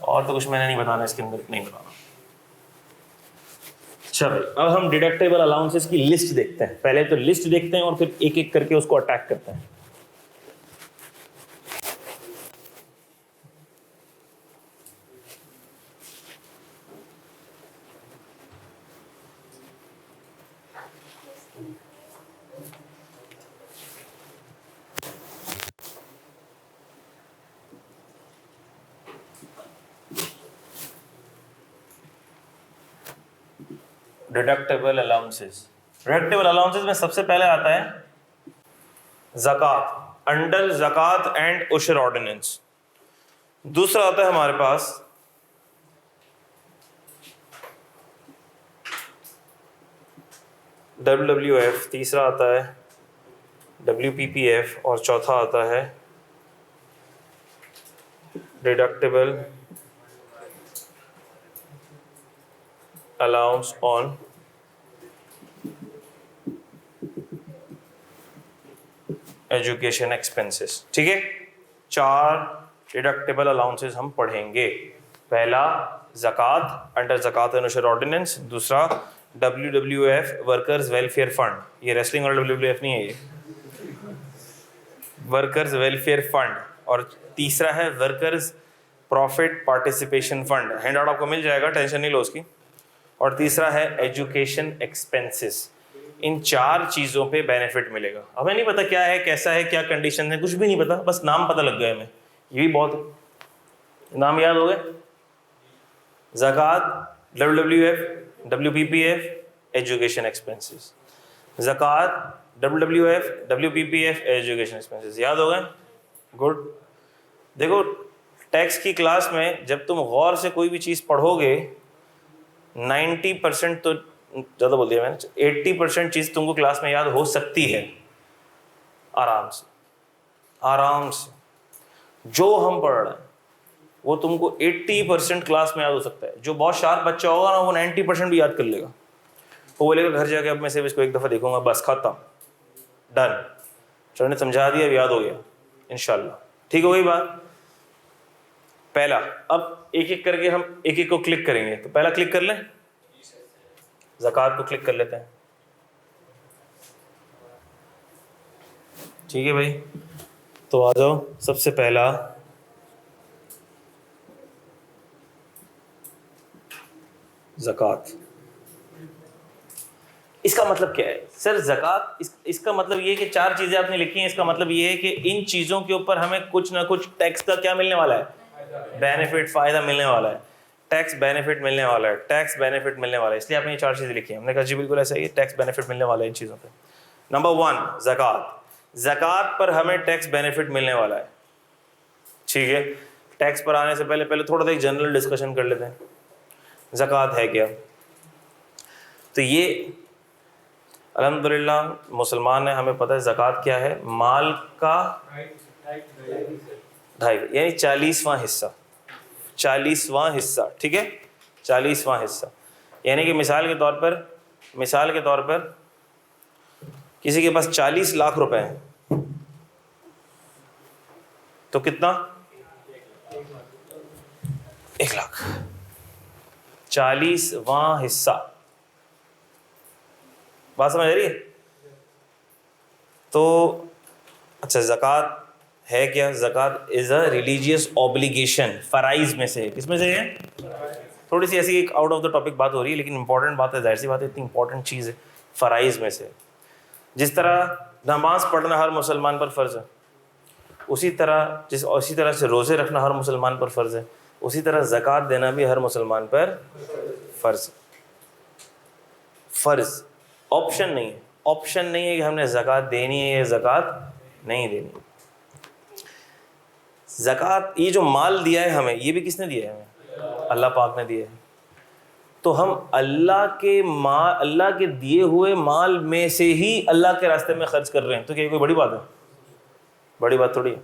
اور تو کچھ میں نے نہیں بتانا اس کے اندر، نہیں بتانا. اچھا بھائی، اب ہم ڈیڈکٹیبل الاؤنسز کی لسٹ دیکھتے ہیں. پہلے تو لسٹ دیکھتے ہیں اور پھر ایک ایک کر کے اس کو اٹیک کرتے ہیں. Deductible allowances. ڈیڈکٹیبل الاؤنسز میں سب سے پہلے آتا ہے زکوٰۃ، انڈر زکوٰۃ اینڈ عشر آرڈیننس. دوسرا آتا ہے ہمارے پاس WWF، تیسرا آتا ہے WPPF، اور چوتھا آتا ہے deductible allowance on education expenses. ٹھیک ہے، 4 ڈیڈکٹیبل الاؤنسز ہم پڑھیں گے. پہلا زکوٰۃ، انڈر زکوٰۃ اینڈ عشر آرڈیننس. دوسرا WWF، ورکرز ویلفیئر فنڈ. یہ ریسلنگ والا WWF نہیں ہے، یہ ورکرز ویلفیئر فنڈ. اور تیسرا ہے workers profit participation fund. Hand out آپ کو مل جائے گا، ٹینشن نہیں لو اس کی. اور تیسرا ہے ایجوکیشن ایکسپینسز. ان 4 چیزوں پہ بینیفٹ ملے گا. ہمیں نہیں پتا کیا ہے، کیسا ہے، کیا کنڈیشن ہے، کچھ بھی نہیں پتا، بس نام پتہ لگ گیا ہمیں. یہ بھی بہت ہے، نام یاد ہو گئے. زکوٰۃ، WWF، WPPF، ایجوکیشن ایکسپینسز. زکوٰۃ، WWF، WPPF، ایجوکیشن ایکسپینسز. یاد ہو گئے؟ گڈ. دیکھو ٹیکس کی کلاس میں جب تم غور سے کوئی بھی چیز پڑھو گے، 90% تو زیادہ بول دیا میں نے، 80% چیز تم کو کلاس میں یاد ہو سکتی ہے آرام سے. آرام سے جو ہم پڑھ رہے ہیں وہ تم کو 80% کلاس میں یاد ہو سکتا ہے. جو بہت شارپ بچہ ہوگا نا وہ 90% بھی یاد کر لے گا. وہ بولے گا گھر جا کے اب میں صرف اس کو ایک دفعہ دیکھوں گا، بس ختم، ڈن، سر نے سمجھا دیا، اب یاد ہو گیا انشاءاللہ. ٹھیک ہو گئی بات. پہلا، اب ایک ایک کر کے ہم ایک ایک کو کلک کریں گے. تو پہلا کلک کر لیں، زکوٰۃ کو کلک کر لیتے ہیں. ٹھیک ہے بھائی، تو آ جاؤ. سب سے پہلا زکوٰۃ. اس کا مطلب کیا ہے سر؟ زکوٰۃ اس کا مطلب یہ ہے کہ 4 چیزیں آپ نے لکھی ہیں. اس کا مطلب یہ ہے کہ ان چیزوں کے اوپر ہمیں کچھ نہ کچھ ٹیکس کا کیا ملنے والا ہے؟ بینیفٹ، فائدہ ملنے والا ہے. ٹیکس بینیفٹ ملنے والا ہے، ٹیکس بینیفٹ ملنے والا ہے. اس لیے آپ نے یہ 4 چیزیں لکھی ہیں. ہم نے کہا جی بالکل ایسا ہی ہے، ٹیکس بینیفٹ ملنے والا ہے ان چیزوں پہ. نمبر 1 زکوٰۃ. زکوٰۃ پر ہمیں ٹیکس بینیفٹ ملنے والا ہے. ٹھیک ہے، ٹیکس پر آنے سے پہلے تھوڑا سا ایک جنرل ڈسکشن کر لیتے ہیں. زکوٰۃ ہے کیا؟ تو یہ الحمدللہ مسلمان ہیں، ہمیں پتہ ہے زکوٰۃ کیا ہے. مال کا 2.5 یعنی 40واں حصہ. 40واں حصہ، ٹھیک ہے، 40واں حصہ. یعنی کہ مثال کے طور پر کسی کے پاس 40 لاکھ روپے ہیں تو کتنا؟ 1 لاکھ. 40واں حصہ. بات سمجھ رہی ہے؟ تو اچھا، زکوٰۃ ہے کیا؟ زکوٰۃ از اے ریلیجیس اوبلیگیشن. فرائض میں سے، کس میں سے ہے؟ تھوڑی سی ایسی ایک آؤٹ آف دا ٹاپک بات ہو رہی ہے لیکن امپورٹنٹ بات ہے، ظاہر سی بات ہے، اتنی امپورٹنٹ چیز ہے. فرائض میں سے جس طرح نماز پڑھنا ہر مسلمان پر فرض ہے، اسی طرح سے روزے رکھنا ہر مسلمان پر فرض ہے، اسی طرح زکوٰۃ دینا بھی ہر مسلمان پر فرض. فرض، آپشن نہیں ہے. آپشن نہیں ہے کہ ہم نے زکوٰۃ دینی ہے یا زکوٰۃ نہیں دینی. زکوٰۃ، یہ جو مال دیا ہے ہمیں، یہ بھی کس نے دیا ہے؟ ہمیں اللہ پاک نے دیا ہے. تو ہم اللہ کے دیے ہوئے مال میں سے ہی اللہ کے راستے میں خرچ کر رہے ہیں. تو کیا یہ کوئی بڑی بات ہے؟ بڑی بات تھوڑی ہے.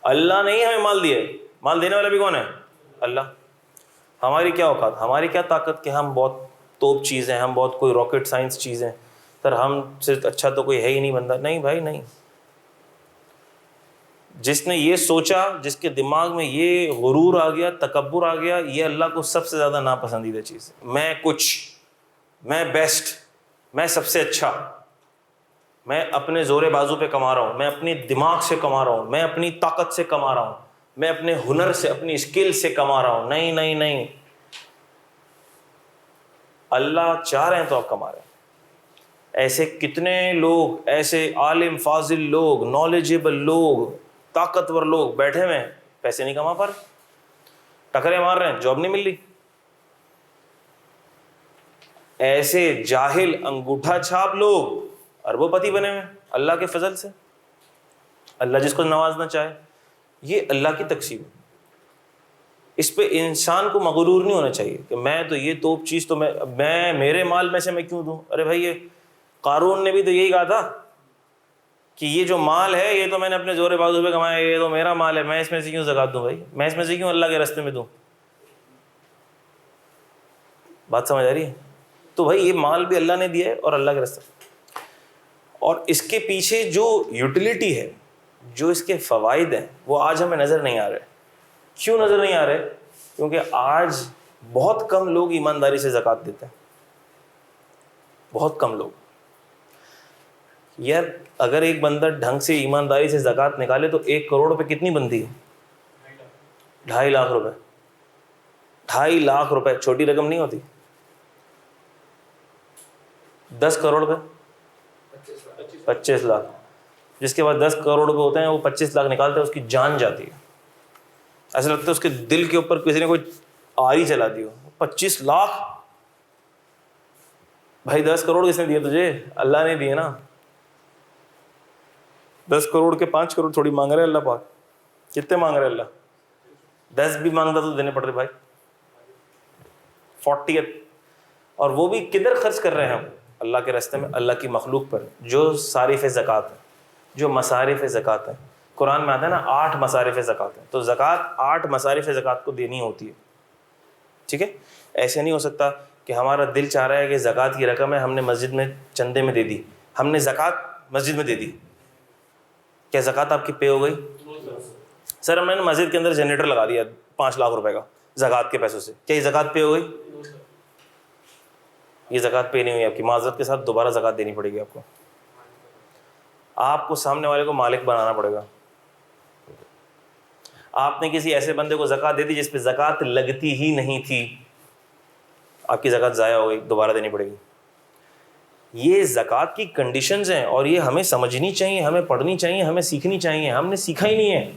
اللہ نے ہی ہمیں مال دیا ہے، مال دینے والا بھی کون ہے؟ اللہ. ہماری کیا اوقات، ہماری کیا طاقت کہ ہم بہت توپ چیز ہیں، ہم بہت کوئی راکٹ سائنس چیز ہیں، سر ہم سے اچھا تو کوئی ہے ہی نہیں بندہ. نہیں بھائی نہیں. جس نے یہ سوچا, جس کے دماغ میں یہ غرور آ گیا, تکبر آ گیا, یہ اللہ کو سب سے زیادہ ناپسندیدہ چیز ہے. میں کچھ, میں بیسٹ, میں سب سے اچھا, میں اپنے زور بازو پہ کما رہا ہوں, میں اپنی دماغ سے کما رہا ہوں, میں اپنی طاقت سے کما رہا ہوں, میں اپنے ہنر سے, اپنی اسکل سے کما رہا ہوں. نہیں نہیں نہیں, اللہ چاہ رہے ہیں تو آپ کما رہے ہیں. ایسے کتنے لوگ, ایسے عالم فاضل لوگ, نالجبل لوگ, طاقتور لوگ بیٹھے ہوئے ہیں, پیسے نہیں کما پا رہے, ٹکرے مار رہے ہیں, جاب نہیں مل رہی. ایسے جاہل انگوٹھا چھاپ لوگ اربوں پتی بنے ہوئے اللہ کے فضل سے. اللہ جس کو نوازنا چاہے, یہ اللہ کی تقسیم ہے. اس پہ انسان کو مغرور نہیں ہونا چاہیے کہ میں تو یہ توپ چیز تو میں میرے مال میں سے میں کیوں دوں. ارے بھائی, یہ قارون نے بھی تو یہی کہا تھا کہ یہ جو مال ہے یہ تو میں نے اپنے زور بازو پہ کمایا, یہ تو میرا مال ہے, میں اس میں سے کیوں زکات دوں بھائی, میں اس میں سے کیوں اللہ کے راستے میں دوں. بات سمجھ آ رہی ہے؟ تو بھائی یہ مال بھی اللہ نے دیا ہے اور اللہ کے راستے میں, اور اس کے پیچھے جو یوٹیلیٹی ہے, جو اس کے فوائد ہیں, وہ آج ہمیں نظر نہیں آ رہے. کیوں نظر نہیں آ رہے؟ کیونکہ آج بہت کم لوگ ایمانداری سے زکوٰۃ دیتے ہیں, بہت کم لوگ. یار اگر ایک بندہ ڈھنگ سے ایمانداری سے زکوٰۃ نکالے تو 1 کروڑ پہ کتنی بنتی ہے؟ 2.5 لاکھ روپے. 2.5 لاکھ روپے چھوٹی رقم نہیں ہوتی. 10 کروڑ پہ 25 لاکھ. جس کے بعد 10 کروڑ روپے ہوتے ہیں وہ 25 لاکھ نکالتے ہیں, اس کی جان جاتی ہے. ایسا لگتا ہے اس کے دل کے اوپر کسی نے کوئی آری چلا دی ہو. 25 لاکھ بھائی, 10 کروڑ کس نے دیے تجھے؟ اللہ نے دیے نا. 10 کروڑ کے 5 کروڑ تھوڑی مانگ رہے اللہ پاک. کتنے مانگ رہے اللہ؟ 10 بھی مانگتا تو دینے پڑ رہے بھائی, 40. اور وہ بھی کدھر خرچ کر رہے ہیں ہم؟ اللہ کے راستے میں, اللہ کی مخلوق پر, جو صارف زکوٰۃ ہے, جو مصارف زکوٰۃ ہے. قرآن میں آتا ہے نا 8 مصارف زکوٰۃ ہیں, تو زکوٰۃ 8 مصارف زکوٰۃ کو دینی ہوتی ہے. ٹھیک ہے, ایسے نہیں ہو سکتا کہ ہمارا دل چاہ رہا ہے کہ زکوٰۃ کی رقم ہے ہم نے مسجد میں چندے میں دے دی, ہم نے زکوٰۃ مسجد میں دے دی, کیا زکوٰۃ آپ کی پے ہو گئی؟ سر ہم نے مسجد کے اندر جنریٹر لگا دیا 5 لاکھ روپے کا زکوٰۃ کے پیسوں سے, کیا یہ زکوٰۃ پے ہو گئی؟ یہ زکوٰۃ پے نہیں ہوئی آپ کی. معذرت کے ساتھ دوبارہ زکوٰۃ دینی پڑے گی آپ کو. آپ کو سامنے والے کو مالک بنانا پڑے گا. آپ نے کسی ایسے بندے کو زکوٰۃ دے دی جس پہ زکوٰۃ لگتی ہی نہیں تھی, آپ کی زکوٰۃ ضائع ہو گئی, دوبارہ دینی پڑے گی. یہ زکوٰۃ کی کنڈیشنز ہیں اور یہ ہمیں سمجھنی چاہیے, ہمیں پڑھنی چاہیے, ہمیں سیکھنی چاہیے. ہم نے سیکھا ہی نہیں ہے.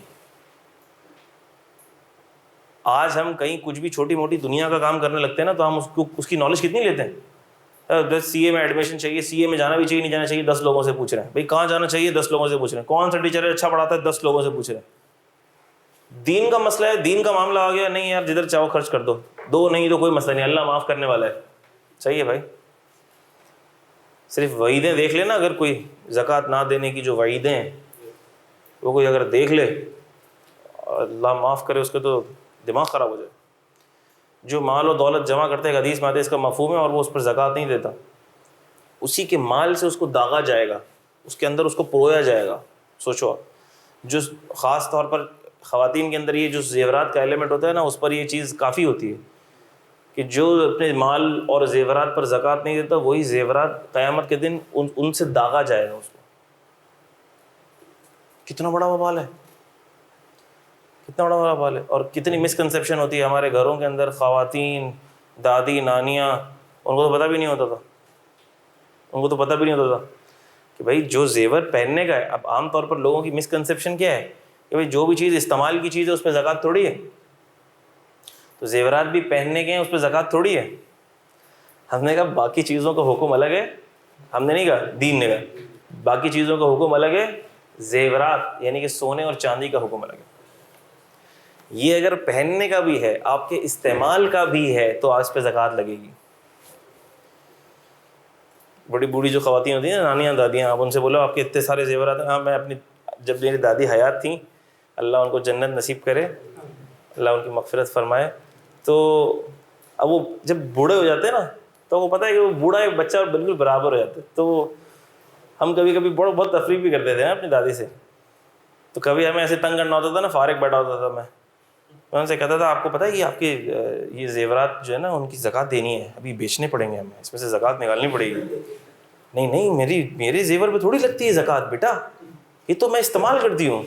آج ہم کہیں کچھ بھی چھوٹی موٹی دنیا کا کام کرنے لگتے ہیں نا, تو ہم اس کی نالج کتنی لیتے ہیں. سی اے میں ایڈمیشن چاہیے, سی اے میں جانا بھی چاہیے, نہیں جانا چاہیے, 10 لوگوں سے پوچھ رہے ہیں. بھائی کہاں جانا چاہیے؟ 10 لوگوں سے پوچھ رہے ہیں. کون سا ٹیچر اچھا پڑھاتا ہے؟ 10 لوگوں سے پوچھ رہے ہیں. دین کا مسئلہ ہے, دین کا معاملہ آ گیا, نہیں یار جدھر چاہو خرچ کر دو نہیں تو کوئی مسئلہ نہیں, اللہ معاف کرنے والا ہے. صحیح ہے بھائی, صرف وعیدیں دیکھ لے نا. اگر کوئی زکوٰۃ نہ دینے کی جو وعیدیں ہیں وہ کوئی اگر دیکھ لے, اللہ معاف کرے, اس کے تو دماغ خراب ہو جائے. جو مال و دولت جمع کرتے ہیں, حدیث میں آتے اس کا مفہوم ہے, اور وہ اس پر زکوٰۃ نہیں دیتا, اسی کے مال سے اس کو داغا جائے گا, اس کے اندر اس کو پرویا جائے گا. سوچو, جو خاص طور پر خواتین کے اندر یہ جو زیورات کا ایلیمنٹ ہوتا ہے نا, اس پر یہ چیز کافی ہوتی ہے کہ جو اپنے مال اور زیورات پر زکوٰۃ نہیں دیتا, وہی زیورات قیامت کے دن ان سے داغا جائے گا اس کو. کتنا بڑا وبال ہے, کتنا بڑا وبال ہے. اور کتنی مسکنسیپشن ہوتی ہے ہمارے گھروں کے اندر. خواتین, دادی, نانیاں, ان کو تو پتہ بھی نہیں ہوتا تھا, ان کو تو پتہ بھی نہیں ہوتا تھا کہ بھائی جو زیور پہننے کا ہے. اب عام طور پر لوگوں کی مسکنسیپشن کیا ہے کہ بھائی جو بھی چیز استعمال کی چیز ہے اس پہ زکوٰۃ تھوڑی ہے, تو زیورات بھی پہننے کے ہیں, اس پہ زکوٰۃ تھوڑی ہے. ہم نے کہا باقی چیزوں کا حکم الگ ہے, ہم نے نہیں کہا, دین نے کہا باقی چیزوں کا حکم الگ ہے, زیورات یعنی کہ سونے اور چاندی کا حکم الگ ہے. یہ اگر پہننے کا بھی ہے, آپ کے استعمال کا بھی ہے, تو اس پہ زکوٰۃ لگے گی. بڑی بوڑھی جو خواتین ہوتی ہیں نا, نانیاں, دادیاں, آپ ان سے بولو آپ کے اتنے سارے زیورات ہیں. ہاں میں اپنی, جب میری دادی حیات تھیں, اللہ ان کو جنت نصیب کرے, اللہ ان کی مغفرت فرمائے, تو اب وہ جب بوڑھے ہو جاتے ہیں نا, تو وہ پتہ ہے کہ وہ بوڑھا ایک بچہ بالکل برابر ہو جاتا ہے. تو ہم کبھی کبھی بہت تفریح بھی کرتے تھے نا اپنی دادی سے تو کبھی ہمیں ایسے تنگ کرنا ہوتا تھا نا، فارغ بیٹھا ہوتا تھا میں ان سے کہتا تھا آپ کو پتہ ہے یہ آپ کے یہ زیورات جو ہے نا ان کی زکوٰۃ دینی ہے، ابھی بیچنے پڑیں گے ہمیں، اس میں سے زکوٰۃ نکالنی پڑے گی. نہیں میرے زیور پہ تھوڑی لگتی ہے زکوٰۃ بیٹا، یہ تو میں استعمال کرتی ہوں.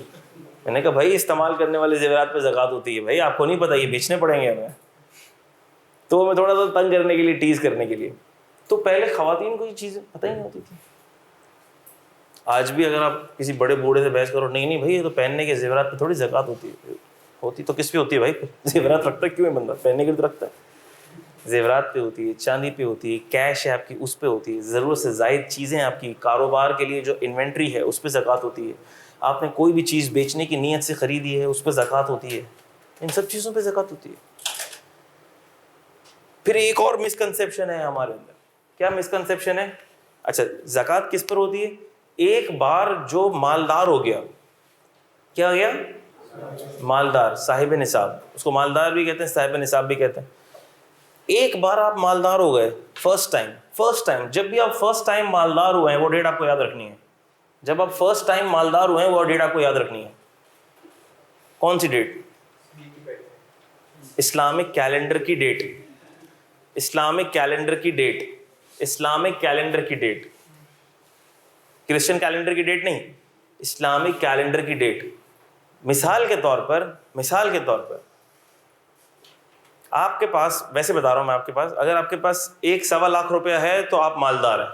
میں نے کہا بھائی استعمال کرنے والے زیورات پہ زکوٰۃ ہوتی ہے بھائی، آپ کو نہیں پتہ یہ بیچنے پڑیں گے ہمیں. تو میں تھوڑا سا تنگ کرنے کے لیے، ٹیز کرنے کے لیے. تو پہلے خواتین کو یہ چیزیں پتہ ہی نہیں ہوتی تھی. آج بھی اگر آپ کسی بڑے بوڑھے سے بحث کرو، نہیں بھائی یہ تو پہننے کے زیورات پہ تھوڑی زکوٰۃ ہوتی ہے. ہوتی تو کس پہ ہوتی ہے بھائی؟ زیورات رکھتا کیوں ہے بندہ؟ پہننے کے لیے تو رکھتا ہے. زیورات پہ ہوتی ہے، چاندی پہ ہوتی ہے، کیش ہے آپ کی اس پہ ہوتی ہے، ضرورت سے زائد چیزیں آپ کی، کاروبار کے لیے جو انوینٹری ہے اس پہ زکوٰۃ ہوتی ہے. آپ نے کوئی بھی چیز بیچنے کی نیت سے خریدی ہے اس پہ زکوٰۃ ہوتی ہے. ان سب چیزوں پہ زکوٰۃ ہوتی ہے. پھر ایک اور مسکنسیپشن ہے ہمارے اندر. کیا مسکنسیپشن ہے؟ اچھا زکوٰۃ کس پر ہوتی ہے؟ ایک بار جو مالدار ہو گیا، کیا ہو گیا؟ مالدار، صاحب نصاب. اس کو مالدار بھی کہتے ہیں، صاحب نصاب بھی کہتے ہیں. ایک بار آپ مالدار ہو گئے، فرسٹ ٹائم جب بھی آپ فرسٹ ٹائم مالدار ہوئے ہیں وہ ڈیٹ آپ کو یاد رکھنی ہے. جب آپ فرسٹ ٹائم مالدار ہوئے ہیں وہ ڈیٹ آپ کو یاد رکھنی ہے. کون سی ڈیٹ؟ اسلامک کیلنڈر کی ڈیٹ. اسلامک کیلنڈر کی ڈیٹ. اسلامک کیلنڈر کی ڈیٹ، کرسچن کیلنڈر کی ڈیٹ نہیں، اسلامک کیلنڈر کی ڈیٹ. مثال کے طور پر آپ کے پاس، ویسے بتا رہا ہوں میں آپ کے پاس، اگر آپ کے پاس 1.25 روپیہ ہے تو آپ مالدار ہیں.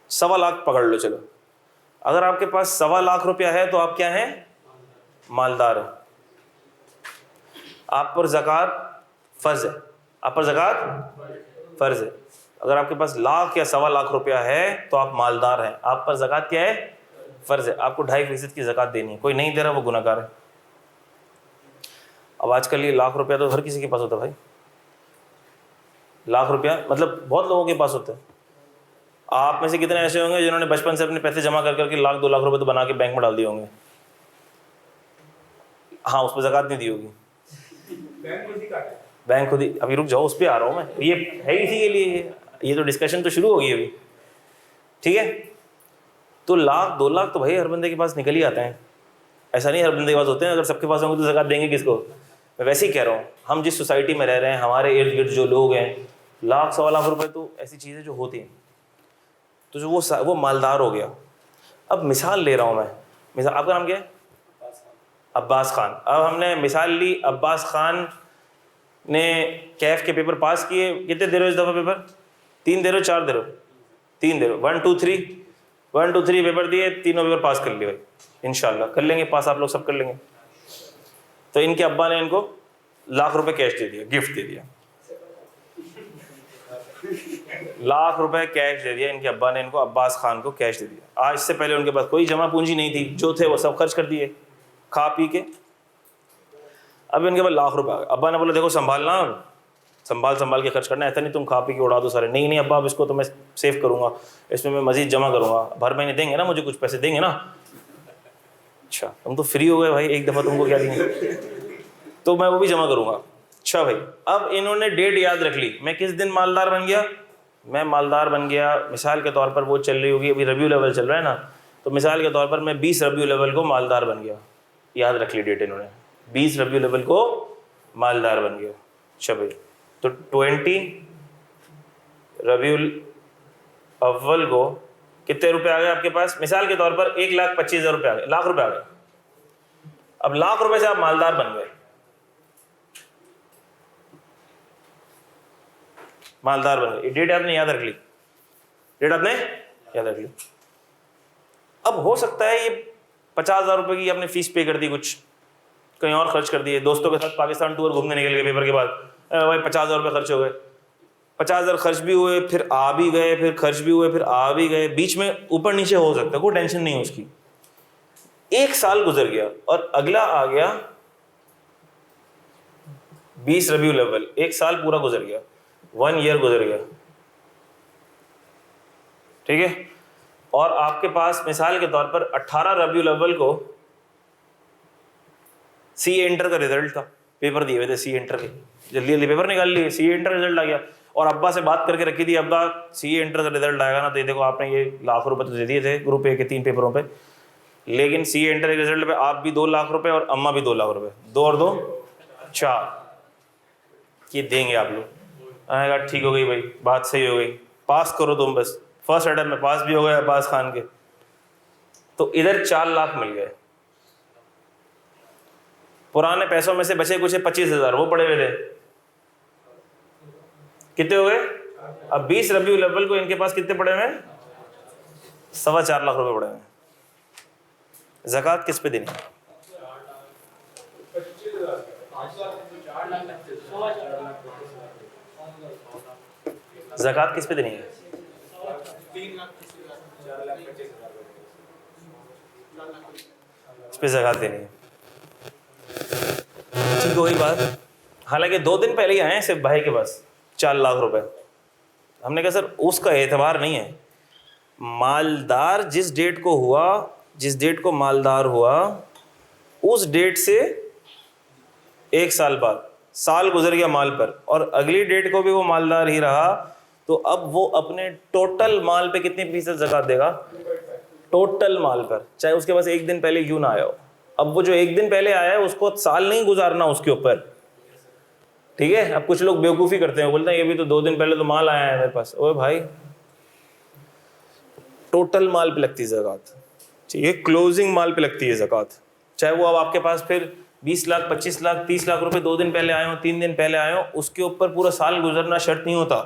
1.25 پکڑ لو چلو. اگر آپ کے پاس 1.25 روپیہ ہے تو آپ کیا ہیں؟ مالدار ہیں. آپ پر زکوٰۃ فرض ہے. آپ پر زکوٰۃ فرض ہے. اگر آپ کے پاس 1,00,000 یا 1.25 روپیہ ہے تو آپ مالدار ہیں. آپ پر زکوٰۃ کیا ہے؟ فرض ہے. آپ کو 2.5% کی زکوٰۃ دینی ہے. کوئی نہیں دے رہا وہ گناہ گار ہے. اب آج کل یہ 1,00,000 روپیہ تو ہر کسی کے پاس ہوتا ہے بھائی. 1,00,000 روپیہ مطلب بہت لوگوں کے پاس ہوتا ہے. آپ میں سے کتنے ایسے ہوں گے جنہوں نے بچپن سے اپنے پیسے جمع کر کے 1,00,000 2 لاکھ روپے تو بنا کے بینک میں ڈال دیے ہوں گے؟ ہاں اس پہ زکوٰۃ نہیں دی ہوگی. بینک خود ہی، ابھی رک جاؤ اس پہ آ رہا ہوں میں. یہ ہے اسی کے لیے، یہ تو ڈسکشن تو شروع ہوگی ابھی. ٹھیک ہے، تو 1,00,000 2 لاکھ تو بھائی ہر بندے کے پاس نکل ہی آتے ہیں. ایسا نہیں ہر بندے کے پاس ہوتے ہیں. اگر سب کے پاس ہوں گے تو زکوٰۃ دیں گے کس کو؟ میں ویسے ہی کہہ رہا ہوں، ہم جس سوسائٹی میں رہ رہے ہیں، ہمارے ارد گرد جو لوگ ہیں، 1,00,000 1.25 روپے تو ایسی چیزیں جو ہوتی ہیں. تو جو وہ مالدار ہو گیا. اب مثال لے رہا ہوں میں. مثال، آپ کا نام کیا ہے؟ عباس خان. اب ہم نے مثال لی، عباس خان نے کیف کے پیپر پاس کیے. کتنے دے رہے ہو اس دفعہ پیپر؟ 3 دے رہے ہو 4 دے رہے ہو؟ 3 دے رہے ہو. 1 2 3 پیپر دیے، تینوں پیپر پاس کر لیے بھائی. انشاءاللہ کر لیں گے پاس، آپ لوگ سب کر لیں گے. تو ان کے ابا نے ان کو 1,00,000 روپے کیش دے دیا، گفٹ دے دیا. 1,00,000 روپے کیش دے دیا ان کے ابا نے ان کو، عباس خان کو کیش دے دیا. آج سے پہلے ان کے پاس کوئی جمع پونجی نہیں تھی، جو تھے وہ سب خرچ کر دیے کھا پی کے. اب ان کے پاس 1,00,000 روپے آ گئے. ابا نے بولا دیکھو سنبھالنا، سنبھال کے خرچ کرنا، ایسا نہیں تم کھا پی کے اڑا دو سارے. نہیں ابا اب اس کو تو میں سیو کروں گا، اس میں مزید جمع کروں گا، ہر مہینے دیں گے نا مجھے کچھ پیسے دیں گے نا. اچھا تم تو فری ہو گئے بھائی، ایک دفعہ تم کو کیا دیں گے، تو میں وہ بھی جمع کروں گا. اچھا بھائی، اب انہوں نے ڈیٹ یاد رکھ لی. میں کس دن مالدار بن گیا؟ میں مالدار بن گیا مثال کے طور پر، وہ چل رہی ہوگی ابھی ربیع الاول چل رہا ہے نا، تو مثال کے طور پر میں 20 ربیع الاول کو مالدار بن گیا. یاد رکھ لی ڈیٹ انہوں نے، 20 ربیع الاول کو مالدار بن گیا. اچھا بھائی، تو 20 ربیع الاول کو کتنے روپے آ گئے آپ کے پاس؟ مثال کے طور پر 1,25,000 روپے آ گئے، 1,00,000 روپے آ گئے. اب 1,00,000 روپے سے آپ مالدار بن گئے. مالدار بن گئے. یہ ڈیٹ آپ نے یاد رکھ لی، ڈیٹ آپ نے یاد رکھ لی. اب ہو سکتا ہے یہ 50,000 روپے کی آپ نے فیس پے کر دی، کچھ کہیں اور خرچ کر دیے، دوستوں کے ساتھ پاکستان ٹور گھومنے نکل گئے پیپر کے بعد، بھائی 50,000 روپے خرچ ہو گئے. 50,000 خرچ بھی ہوئے، پھر آ بھی گئے، پھر خرچ بھی ہوئے، پھر آ بھی گئے، بیچ میں اوپر نیچے ہو سکتا ہے، کوئی ٹینشن نہیں ہے اس کی. 1 سال گزر گیا اور اگلا آ گیا 20 ربیع الاول. 1 سال پورا گزر گیا، 1 ایئر گزر گیا. ٹھیک ہے، اور آپ کے پاس مثال کے طور پر 18 ربیع الاول کو سی اے انٹر کا رزلٹ تھا. پیپر دیے ہوئے تھے سی اے انٹر کے، جلدی جلدی پیپر نکال لیے، سی اے انٹر رزلٹ آ گیا. اور ابا سے بات کر کے رکھی تھی، ابا سی اے انٹر کا رزلٹ آئے گا نا تو یہ دیکھو آپ نے یہ 1,00,000 روپے تو دے دیے تھے گروپ اے کے 3 پیپروں پہ، لیکن سی اے انٹر کے رزلٹ پہ آپ بھی 2 لاکھ روپے اور اماں بھی 2 لاکھ روپے, 2 اور 2 4, یہ دیں گے آپ لوگ. آئے گا ٹھیک ہو گئی بھائی, بات صحیح ہو گئی, پاس کرو تم بس. فرسٹ اٹیمپٹ میں پاس بھی ہو گیا عباس خان کے, تو ادھر 4 لاکھ مل گئے. پرانے پیسوں میں سے بچے کچھ 25,000 وہ پڑے ہوئے تھے, کتنے ہو گئے؟ اب 20 ربیع الاول کو ان کے پاس کتنے پڑے ہوئے ہیں؟ 4.25 لاکھ روپے پڑے ہوئے ہیں. زکوٰۃ کس پہ دینی ہے؟ زکوٰۃ کس پہ دینی ہے؟ اس پہ زکوٰۃ دینی ہے. ٹھیک وہی بات. حالانکہ 2 دن پہلے ہی آئے ہیں صرف بھائی کے پاس 4 لاکھ روپے. ہم نے کہا سر اس کا اعتبار نہیں ہے, مالدار جس ڈیٹ کو ہوا, جس ڈیٹ کو مالدار ہوا اس ڈیٹ سے 1 سال بعد سال گزر گیا مال پر, اور اگلی ڈیٹ کو بھی وہ مالدار ہی رہا, تو اب وہ اپنے ٹوٹل مال پہ کتنی فیصد زکوٰۃ دے گا؟ ٹوٹل مال پر, چاہے اس کے پاس 1 دن پہلے کیوں نہ آیا ہو. اب وہ جو 1 دن پہلے آیا ہے اس کو سال نہیں گزارنا اس کے اوپر, ٹھیک ہے. اب کچھ لوگ بیوقوفی کرتے ہیں, بولتے ہیں یہ بھی تو 2 دن پہلے تو مال آیا ہے میرے پاس. اوے بھائی ٹوٹل مال پہ لگتی ہے زکوٰۃ, ٹھیک ہے, کلوزنگ مال پہ لگتی ہے زکوٰۃ. چاہے وہ اب آپ کے پاس پھر 20 لاکھ 25 لاکھ 30 لاکھ روپے 2 دن پہلے آئے ہوں 3 دن پہلے آئے ہوں, اس کے اوپر پورا سال گزرنا شرط نہیں ہوتا.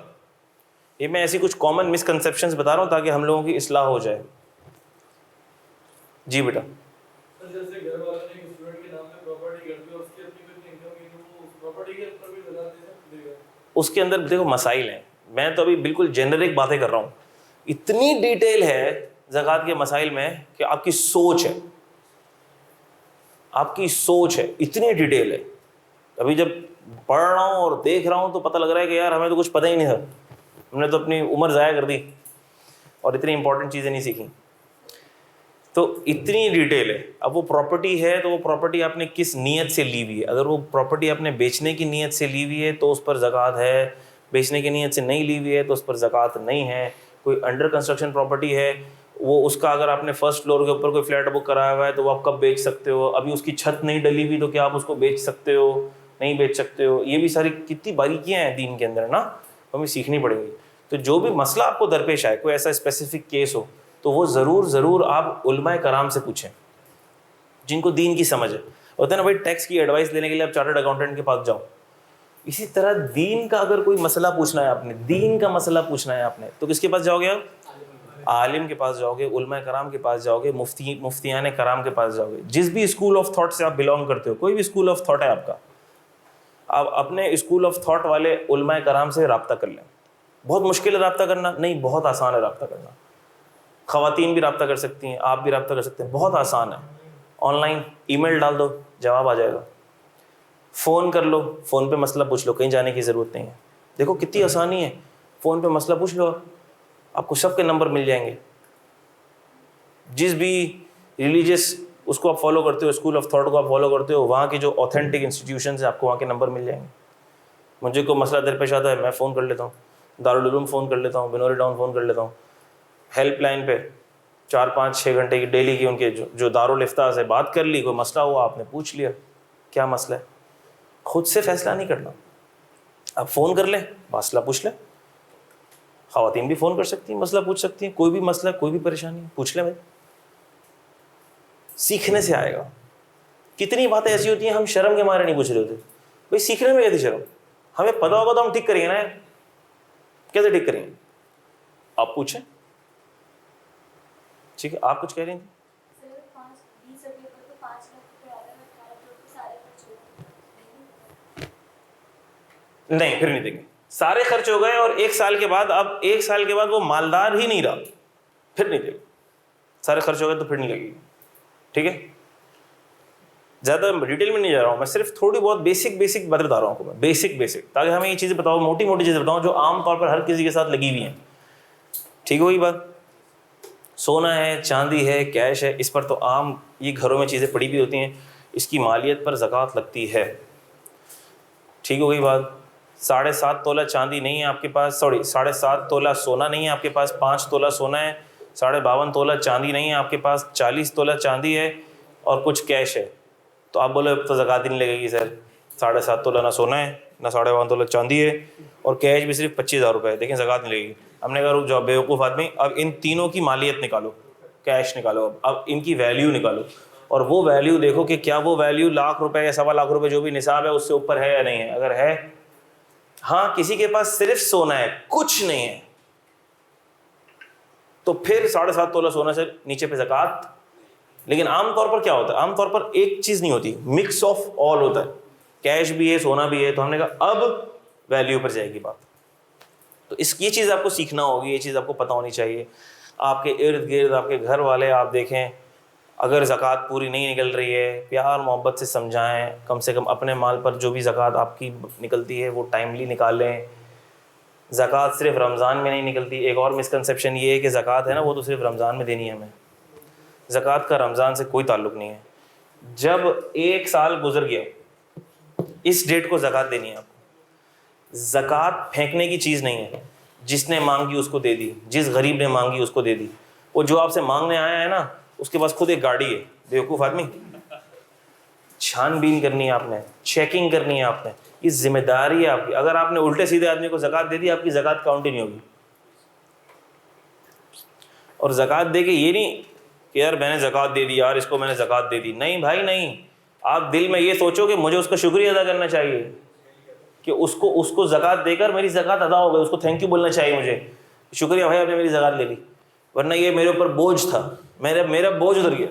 یہ میں ایسی کچھ کامن مسکنسیپشنز بتا رہا ہوں تاکہ ہم لوگوں کی اصلاح ہو جائے. جی بیٹا. اس کے اندر دیکھو مسائل ہیں, میں تو ابھی بالکل جنرک باتیں کر رہا ہوں. اتنی ڈیٹیل ہے زکوٰۃ کے مسائل میں کہ آپ کی سوچ ہے, آپ کی سوچ ہے, اتنی ڈیٹیل ہے. ابھی جب پڑھ رہا ہوں اور دیکھ رہا ہوں تو پتہ لگ رہا ہے کہ یار ہمیں تو کچھ پتہ ہی نہیں تھا, ہم نے تو اپنی عمر ضائع کر دی اور اتنی امپورٹنٹ چیزیں نہیں سیکھیں. تو اتنی ڈیٹیل ہے. اب وہ پراپرٹی ہے تو وہ پراپرٹی آپ نے کس نیت سے لی ہوئی ہے. اگر وہ پراپرٹی آپ نے بیچنے کی نیت سے لی ہوئی ہے تو اس پر زکوٰۃ ہے, بیچنے کی نیت سے نہیں لی ہوئی ہے تو اس پر زکوٰۃ نہیں ہے. کوئی انڈر کنسٹرکشن پراپرٹی ہے, وہ اس کا اگر آپ نے فرسٹ فلور کے اوپر کوئی فلیٹ بک کرایا ہوا ہے تو وہ آپ کب بیچ سکتے ہو؟ ابھی اس کی چھت نہیں ڈلی ہوئی تو کیا آپ اس کو بیچ سکتے ہو؟ نہیں بیچ سکتے ہو. یہ بھی ساری کتنی باریکیاں ہیں دین کے اندر نا, ہمیں سیکھنی پڑیں گی. تو جو بھی مسئلہ آپ کو درپیش آئے, کوئی ایسا اسپیسیفک کیس ہو, تو وہ ضرور آپ علماء کرام سے پوچھیں جن کو دین کی سمجھ ہے. ہوتا ہے نا بھائی ٹیکس کی ایڈوائس لینے کے لیے آپ چارٹرڈ اکاؤنٹنٹ کے پاس جاؤ. اسی طرح دین کا اگر کوئی مسئلہ پوچھنا ہے آپ نے, دین کا مسئلہ پوچھنا ہے آپ نے, تو کس کے پاس جاؤ گے آپ؟ عالم کے پاس جاؤ گے, علماء کرام کے پاس جاؤ گے, مفتیان کرام کے پاس جاؤ گے. جس بھی اسکول آف تھاٹ سے آپ بلانگ کرتے ہو, کوئی بھی اسکول آف تھاٹ ہے آپ کا, آپ اپنے اسکول آف تھاٹ والے علماء کرام سے رابطہ کر لیں. بہت مشکل ہے رابطہ کرنا؟ نہیں, بہت آسان ہے رابطہ کرنا. خواتین بھی رابطہ کر سکتی ہیں, آپ بھی رابطہ کر سکتے ہیں, بہت آسان ہے. آن لائن ای میل ڈال دو, جواب آ جائے گا. فون کر لو, فون پہ مسئلہ پوچھ لو, کہیں جانے کی ضرورت نہیں ہے. دیکھو کتنی آسانی ہے, فون پہ مسئلہ پوچھ لو, آپ کو سب کے نمبر مل جائیں گے. جس بھی ریلیجیس اس کو آپ فالو کرتے ہو, اسکول آف تھاٹ کو آپ فالو کرتے ہو, وہاں کے جو اوتھینٹک انسٹیٹیوشنز ہیں آپ کو وہاں کے نمبر مل جائیں گے. مجھے کوئی مسئلہ درپیش آتا ہے میں فون کر لیتا ہوں, دارالعلوم فون کر لیتا ہوں, بنوری ٹاؤن فون کر لیتا ہوں. ہیلپ لائن پہ 4-5-6 گھنٹے کی ڈیلی کی ان کے جو دارالافتاء سے بات کر لی, کوئی مسئلہ ہوا آپ نے پوچھ لیا کیا مسئلہ ہے. خود سے فیصلہ نہیں کرنا, آپ فون کر لیں, مسئلہ پوچھ لیں. خواتین بھی فون کر سکتی ہیں, مسئلہ پوچھ سکتی ہیں, کوئی بھی مسئلہ کوئی بھی پریشانی پوچھ لیں. بھائی سیکھنے سے آئے گا. کتنی باتیں ایسی ہوتی ہیں ہم شرم کے مارے نہیں پوچھ رہے ہوتے. بھائی سیکھنے میں کہتی شرم, ہمیں پتہ ہوگا تو ہم ٹھیک کریں گے نا. کیسے ٹھیک کریں گے؟ آپ پوچھیں. ٹھیک ہے, آپ کچھ کہہ رہی ہیں؟ نہیں, پھر نہیں دیں گے. سارے خرچ ہو گئے اور 1 سال کے بعد, اب 1 سال کے بعد وہ مالدار ہی نہیں رہا, پھر نہیں دے گا. سارے خرچ ہو گئے تو پھر نہیں لگے گی. ٹھیک ہے, زیادہ ڈیٹیل میں نہیں جا رہا ہوں, میں صرف تھوڑی بہت بیسک بات بتا رہا ہوں آپ کو, بیسک تاکہ ہمیں یہ چیزیں بتاؤ, موٹی چیزیں بتاؤں جو عام طور پر ہر کسی کے ساتھ لگی ہوئی ہیں. ٹھیک ہے, وہی بات. سونا ہے, چاندی ہے, کیش ہے, اس پر تو عام یہ گھروں میں چیزیں پڑی ہوئی ہوتی ہیں, اس کی مالیت پر زکوٰۃ لگتی ہے. ٹھیک ہے, وہی بات. 7.5 تولہ چاندی نہیں ہے آپ کے پاس, 7.5 تولہ سونا نہیں ہے آپ کے پاس, 5 تولہ سونا ہے 52.5 تولہ چاندی نہیں ہے آپ کے پاس, 40 تولہ چاندی ہے اور کچھ کیش ہے, تو آپ بولے اب تو زکوٰۃ ہی نہیں لگے گی سر, 7.5 تولہ نہ سونا ہے نہ 52.5 تولہ چاندی ہے اور کیش بھی صرف 25,000 روپے ہے, دیکھیں زکوٰۃ نہیں لگے گی. ہم نے کہا رک جاؤ بیوقوف آدمی, اب ان تینوں کی مالیت نکالو, کیش نکالو, اب ان کی ویلیو نکالو, اور وہ ویلیو دیکھو کہ کیا وہ ویلیو لاکھ روپے یا 1.25 لاکھ روپے جو بھی نصاب ہے اس سے اوپر ہے یا نہیں ہے. اگر ہے, ہاں کسی کے پاس صرف سونا ہے کچھ نہیں ہے, تو پھر 7.5 تولہ سونا سے نیچے پہ زکوٰۃ. لیکن عام طور پر کیا ہوتا ہے, عام طور پر ایک چیز نہیں ہوتی, مکس آف آل ہوتا ہے, کیش بھی ہے سونا بھی ہے. تو ہم نے کہا اب ویلیو پر جائے گی بات. تو یہ چیز آپ کو سیکھنا ہوگی, یہ چیز آپ کو پتہ ہونی چاہیے. آپ کے ارد گرد آپ کے گھر والے آپ دیکھیں, اگر زکوٰۃ پوری نہیں نکل رہی ہے, پیار محبت سے سمجھائیں, کم سے کم اپنے مال پر جو بھی زکوٰۃ آپ کی نکلتی ہے وہ ٹائملی نکالیں. زکوٰۃ صرف رمضان میں نہیں نکلتی. ایک اور مسکنسیپشن یہ ہے کہ زکوٰۃ ہے نا وہ تو صرف رمضان میں دینی ہے ہمیں. زکوٰۃ کا رمضان سے کوئی تعلق نہیں ہے. جب 1 سال گزر گیا, اس ڈیٹ کو زکوٰۃ دینی ہے آپ کو. زکوٰۃ پھینکنے کی چیز نہیں ہے, جس نے مانگی اس کو دے دی, جس غریب نے مانگی اس کو دے دی. وہ جو آپ سے مانگنے آیا ہے نا اس کے پاس خود ایک گاڑی ہے, بیوقوف آدمی. چھان بین کرنی ہے آپ نے, چیکنگ کرنی ہے آپ نے, یہ ذمہ داری ہے آپ کی. اگر آپ نے الٹے سیدھے آدمی کو زکوٰۃ دے دی, آپ کی زکوٰۃ کاؤنٹ ہی نہیں ہوگی. اور زکوٰۃ دے کے یہ نہیں کہ یار میں نے زکوٰۃ دے دی, یار اس کو میں نے زکوٰۃ دے دی. نہیں بھائی نہیں, آپ دل میں یہ سوچو کہ مجھے اس کا شکریہ ادا کرنا چاہیے کہ اس کو زکوٰۃ دے کر میری زکوٰۃ ادا ہو گئی, اس کو تھینک یو بولنا چاہیے مجھے, شکریہ بھائی آپ نے میری زکوٰۃ لے لی, ورنہ یہ میرے اوپر بوجھ تھا, میرا بوجھ اتر گیا.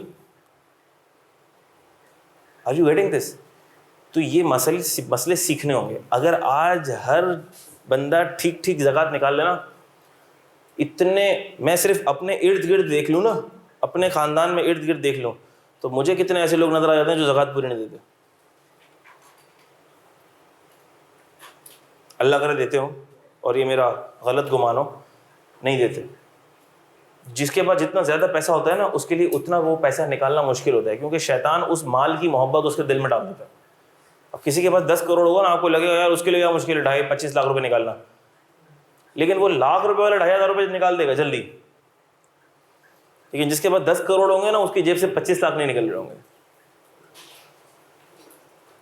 Are you getting this? تو یہ مسئلے سیکھنے ہوں گے. اگر آج ہر بندہ ٹھیک ٹھیک زکوٰۃ نکال لینا, میں صرف اپنے ارد گرد دیکھ لوں نا, اپنے خاندان میں ارد گرد دیکھ لوں, تو مجھے کتنے ایسے لوگ نظر آ جاتے ہیں جو زکوٰۃ پوری نہیں دیتے. اللہ کرے دیتے ہوں, اور یہ میرا غلط گمان ہو, نہیں دیتے. جس کے پاس جتنا زیادہ پیسہ ہوتا ہے نا اس کے لیے اتنا وہ پیسہ نکالنا مشکل ہوتا ہے, کیونکہ شیطان اس مال کی محبت اس کے دل میں ڈال دیتا ہے. اب کسی کے پاس 10 کروڑ ہوگا نا, آپ کو لگے گا یار اس کے لیے کیا مشکل ہے 25 لاکھ روپے نکالنا, لیکن وہ لاکھ روپے والا 2,500 روپے نکال دے گا جلدی. لیکن جس کے پاس 10 کروڑ ہوں گے نا اس کی جیب سے 25 لاکھ نہیں نکل رہے ہوں گے.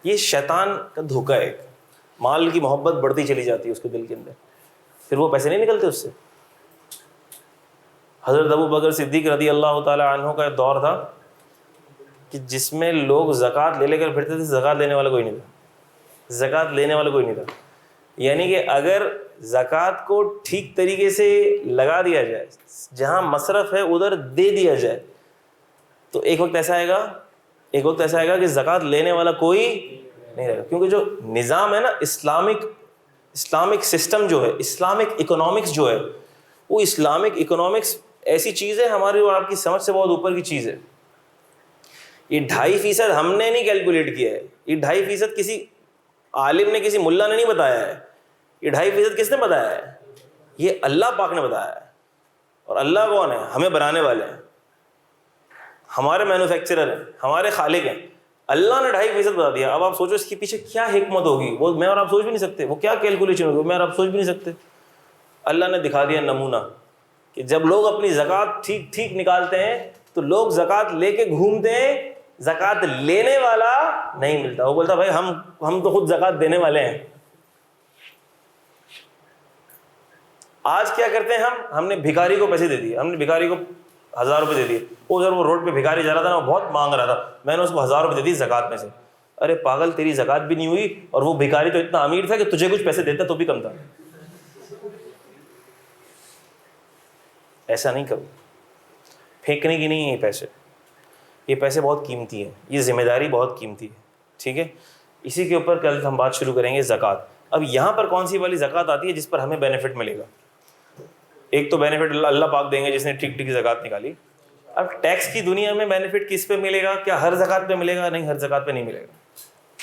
یہ شیطان کا دھوکہ ہے. مال کی محبت بڑھتی چلی جاتی ہے اس کے دل کے اندر, پھر وہ پیسے نہیں نکلتے اس سے. حضرت ابو بکر صدیق رضی اللہ تعالی عنہ کا دور تھا کہ جس میں لوگ زکوٰۃ لے کر پھرتے تھے, زکوٰۃ لینے والا کوئی نہیں تھا. زکوٰۃ لینے والا کوئی نہیں تھا. یعنی کہ اگر زکوٰۃ کو ٹھیک طریقے سے لگا دیا جائے, جہاں مصرف ہے ادھر دے دیا جائے, تو ایک وقت ایسا آئے گا کہ زکوٰۃ لینے والا کوئی نہیں رہے گا. کیونکہ جو نظام ہے نا اسلامک سسٹم جو ہے, اسلامک اکنامکس جو ہے, وہ اسلامک اکنامکس ایسی چیز ہے ہماری اور آپ کی سمجھ سے بہت اوپر کی چیز ہے. یہ 2.5% ہم نے نہیں کیلکولیٹ کیا ہے, یہ 2.5% کسی عالم نے, کسی ملا نے نہیں بتایا ہے. یہ 2.5% کس نے بتایا ہے؟ یہ اللہ پاک نے بتایا ہے. اور اللہ کون ہے؟ ہمیں بنانے والے ہیں, ہمارے مینوفیکچرر ہیں, ہمارے خالق ہیں. اللہ نے 2.5% بتا دیا. اب آپ سوچو اس کے پیچھے کیا حکمت ہوگی, وہ میں اور آپ سوچ بھی نہیں سکتے. وہ کیا کیلکولیشن ہوگی, میں اور آپ سوچ بھی نہیں سکتے. اللہ نے دکھا دیا نمونہ کہ جب لوگ اپنی زکوٰۃ ٹھیک نکالتے ہیں تو لوگ زکوٰۃ لے کے گھومتے ہیں, زکوٰۃ لینے والا نہیں ملتا. وہ بولتا بھائی ہم تو خود زکوٰۃ دینے والے ہیں. آج کیا کرتے ہیں ہم نے بھکاری کو پیسے دے دیے, ہم نے بھکاری کو 1,000 روپے دے دیے. وہ روڈ پہ بھکاری جا رہا تھا نا, وہ بہت مانگ رہا تھا, میں نے اس کو 1,000 روپے دے دی زکوٰۃ میں سے. ارے پاگل, تیری زکوٰۃ بھی نہیں ہوئی, اور وہ بھکاری تو اتنا امیر تھا کہ تجھے کچھ پیسے دیتا تو بھی کم تھا. ایسا نہیں کرو, پھینکنے کی نہیں ہے یہ پیسے بہت قیمتی ہیں, یہ ذمہ داری بہت قیمتی ہے. ٹھیک ہے, اسی کے اوپر کل ہم بات شروع کریں گے زکوٰۃ. اب یہاں پر کون سی والی زکوٰۃ آتی ہے جس پر ہمیں بینیفٹ ملے گا؟ ایک تو بینیفٹ اللہ پاک دیں گے جس نے ٹھیک زکوٰۃ نکالی. اب ٹیکس کی دنیا میں بینیفٹ کس پہ ملے گا؟ کیا ہر زکوٰۃ پہ ملے گا؟ نہیں, ہر زکوٰۃ پہ نہیں ملے گا.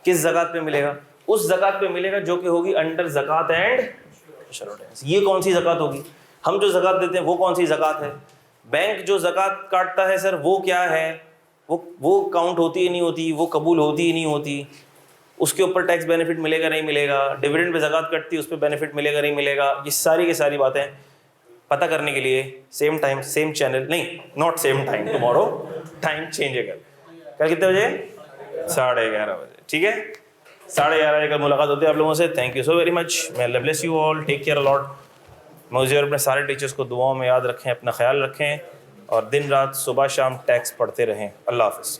کس زکوٰۃ پہ ملے گا؟ اس زکوٰۃ پہ ملے گا جو کہ ہوگی انڈر زکوٰۃ اینڈ شروع ٹیکس. یہ کون سی زکوٰۃ ہوگی؟ ہم جو زکوٰۃ دیتے ہیں وہ کون سی زکوٰۃ ہے؟ بینک جو زکوٰۃ کاٹتا ہے سر وہ کیا ہے؟ وہ کاؤنٹ ہوتی ہی نہیں ہوتی, وہ قبول ہوتی ہی نہیں ہوتی. اس کے اوپر ٹیکس بینیفٹ ملے گا نہیں ملے گا. ڈویڈنڈ پہ زکوٰۃ کٹتی ہے, اس پہ بینیفٹ ملے گا نہیں ملے گا. یہ ساری کی ساری باتیں پتہ کرنے کے لیے سیم ٹائم سیم چینل, نہیں not same time, tomorrow time change ہے کل کتنے بجے, 11:30 بجے. ٹھیک ہے 11:30 بجے کل ملاقات ہوتی ہے آپ لوگوں سے. Thank you so very much. میں اللہ bless you all, take care a lot. مجھے اور اپنے سارے ٹیچرس کو دعاؤں میں یاد رکھیں, اپنا خیال رکھیں, اور دن رات صبح شام ٹیکس پڑھتے رہیں. اللہ حافظ.